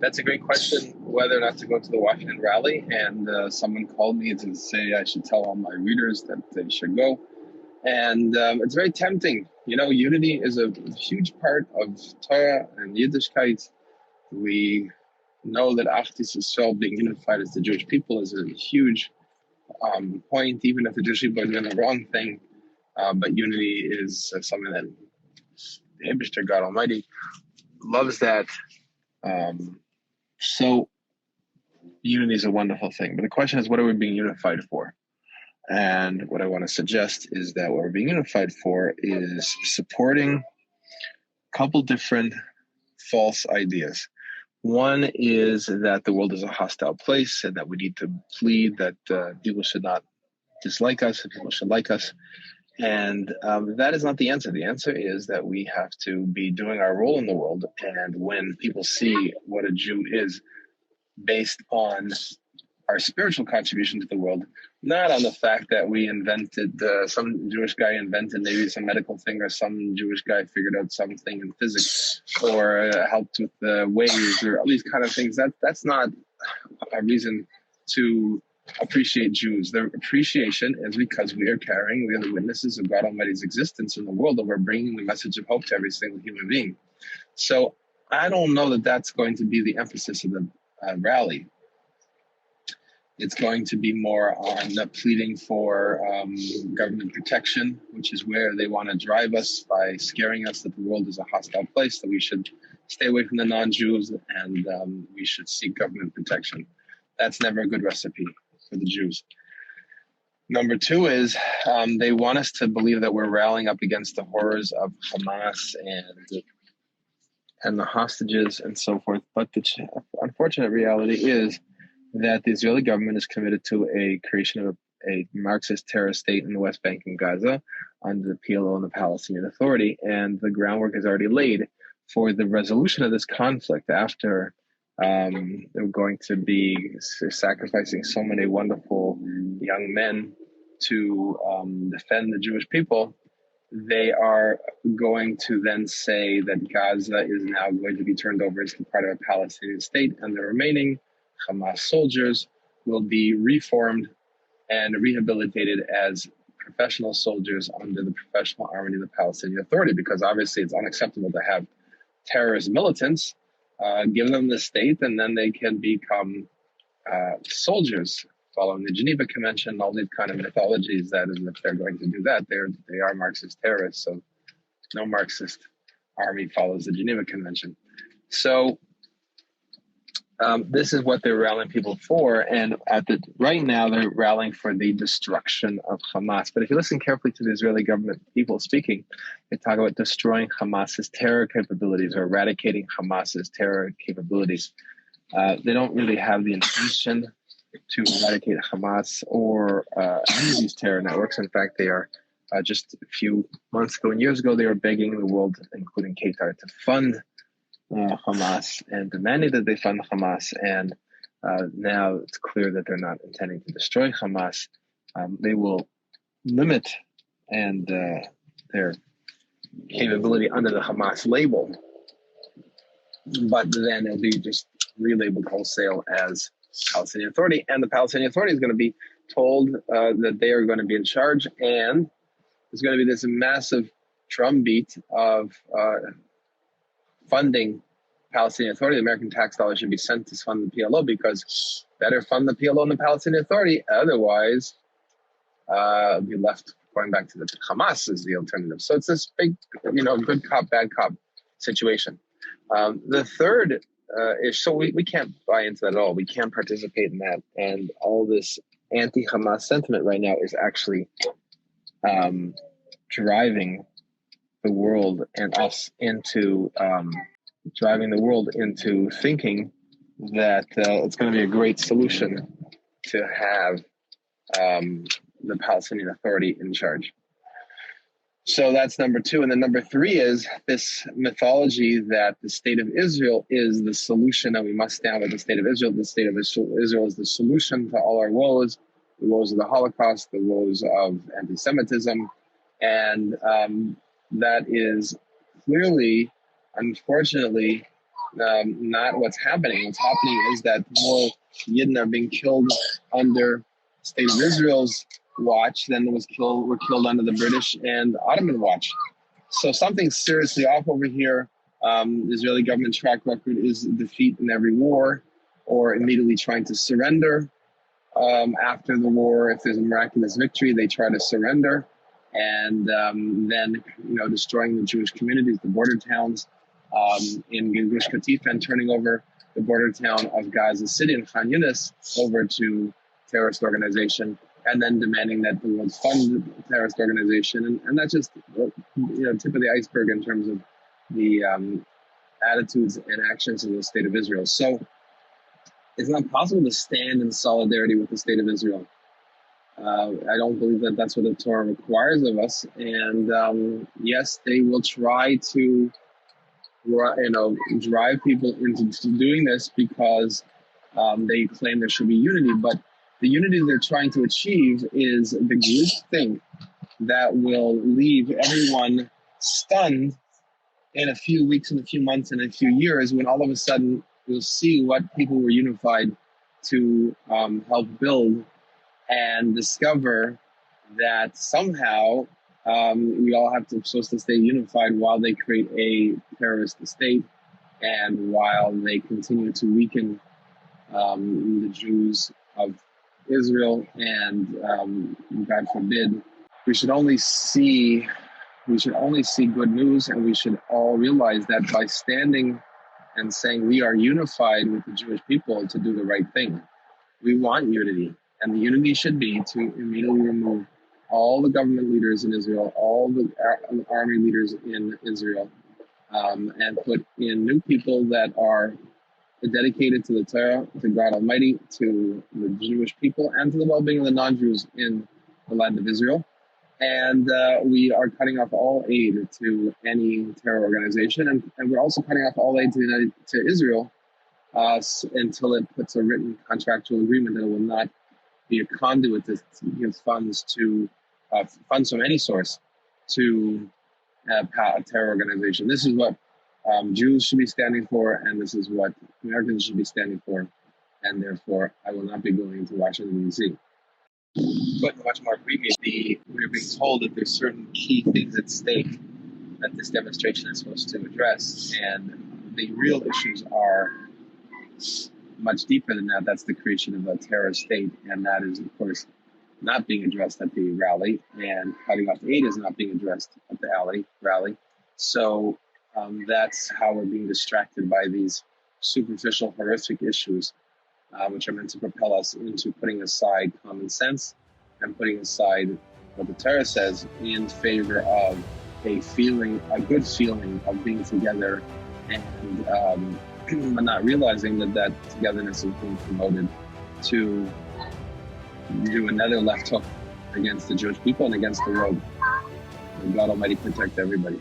That's a great question, whether or not to go to the Washington rally. And someone called me to say I should tell all my readers that they should go. And it's very tempting. You know, unity is a huge part of Torah and Yiddishkeit. We know that Achdus Yisrael, being unified as the Jewish people, is a huge point, even if the Jewish people are doing the wrong thing. But unity is something that the Eibishter, God Almighty, loves that. So unity is a wonderful thing. But the question is, what are we being unified for? And what I want to suggest is that what we're being unified for is supporting a couple different false ideas. One is that the world is a hostile place and that we need to plead that people should not dislike us and people should like us. And that is not the answer. The answer is that we have to be doing our role in the world. And when people see what a Jew is based on our spiritual contribution to the world, not on the fact that we invented, some Jewish guy invented maybe some medical thing, or some Jewish guy figured out something in physics, or helped with the waves, or all these kind of things. That's not a reason to appreciate Jews. Their appreciation is because we are the witnesses of God Almighty's existence in the world, and we're bringing the message of hope to every single human being. So I don't know that that's going to be the emphasis of the rally. It's going to be more on the pleading for government protection, which is where they want to drive us by scaring us that the world is a hostile place, that we should stay away from the non-Jews, and we should seek government protection. That's never a good recipe for the Jews. Number two is they want us to believe that we're rallying up against the horrors of Hamas and the hostages and so forth. But the unfortunate reality is that the Israeli government is committed to a creation of a Marxist terrorist state in the West Bank and Gaza under the PLO and the Palestinian Authority. And the groundwork is already laid for the resolution of this conflict after they're going to be sacrificing so many wonderful young men to defend the Jewish people. They are going to then say that Gaza is now going to be turned over as part of a Palestinian state, and the remaining Hamas soldiers will be reformed and rehabilitated as professional soldiers under the professional army of the Palestinian Authority, because obviously it's unacceptable to have terrorist militants, give them the state, and then they can become soldiers following the Geneva Convention, all these kind of mythologies that if they're going to do that, they are Marxist terrorists. So no Marxist army follows the Geneva Convention. So this is what they're rallying people for, and right now they're rallying for the destruction of Hamas. But if you listen carefully to the Israeli government people speaking, they talk about destroying Hamas's terror capabilities or eradicating Hamas's terror capabilities. They don't really have the intention to eradicate Hamas or any of these terror networks. In fact, they are just a few months ago and years ago, they were begging the world, including Qatar, to fund Hamas and demanding that they fund Hamas. And now it's clear that they're not intending to destroy Hamas. They will limit their capability under the Hamas label, but then it'll be just relabeled wholesale as Palestinian Authority, and the Palestinian Authority is going to be told that they are going to be in charge, and there's going to be this massive drumbeat of funding Palestinian Authority. The American tax dollars should be sent to fund the PLO, because better fund the PLO and the Palestinian Authority, otherwise it'll be left going back to the Hamas as the alternative. So it's this big, good cop, bad cop situation. The third so we can't buy into that at all. We can't participate in that. And all this anti-Hamas sentiment right now is actually driving the world and us into thinking that it's going to be a great solution to have the Palestinian Authority in charge. So that's number two. And then number three is this mythology that the state of Israel is the solution, and we must stand with the state of Israel. The state of Israel is the solution to all our woes, the woes of the Holocaust, the woes of anti-Semitism. And that is clearly, unfortunately, not what's happening. What's happening is that more Yidden are being killed under State of Israel's watch than were killed under the British and Ottoman watch. So something's seriously off over here. The Israeli government track record is defeat in every war, or immediately trying to surrender. After the war, if there's a miraculous victory, they try to surrender, and then destroying the Jewish communities, the border towns in Gush Katif, and turning over the border town of Gaza City and Khan Yunis over to terrorist organization, and then demanding that the world fund the terrorist organization, and that's just tip of the iceberg in terms of the attitudes and actions of the State of Israel. So it's not possible to stand in solidarity with the State of Israel. I don't believe that that's what the Torah requires of us. And yes, they will try to, drive people into doing this because they claim there should be unity. But the unity they're trying to achieve is the group thing that will leave everyone stunned in a few weeks, in a few months, in a few years, when all of a sudden you'll see what people were unified to help build, and discover that somehow we all supposed to stay unified while they create a terrorist state, and while they continue to weaken the Jews of Israel, and God forbid, we should only see good news, and we should all realize that by standing and saying we are unified with the Jewish people to do the right thing. We want unity, and the unity should be to immediately remove all the government leaders in Israel, all the army leaders in Israel, and put in new people that are dedicated to the Torah, to God Almighty, to the Jewish people, and to the well-being of the non-Jews in the land of Israel. And we are cutting off all aid to any terror organization, and we're also cutting off all aid to Israel until it puts a written contractual agreement that it will not be a conduit that gives funds from any source to a terror organization. This is what Jews should be standing for, and this is what Americans should be standing for, and therefore I will not be going to Washington, D.C. But much more previously, we're being told that there's certain key things at stake that this demonstration is supposed to address, and the real issues are much deeper than that. That's the creation of a terrorist state, and that is, of course, not being addressed at the rally, and cutting off aid is not being addressed at the rally. So that's how we're being distracted by these superficial, horrific issues, which are meant to propel us into putting aside common sense and putting aside what the Torah says in favor of a good feeling of being together, and but not realizing that togetherness is being promoted to do another left hook against the Jewish people and against the world. And God Almighty protect everybody.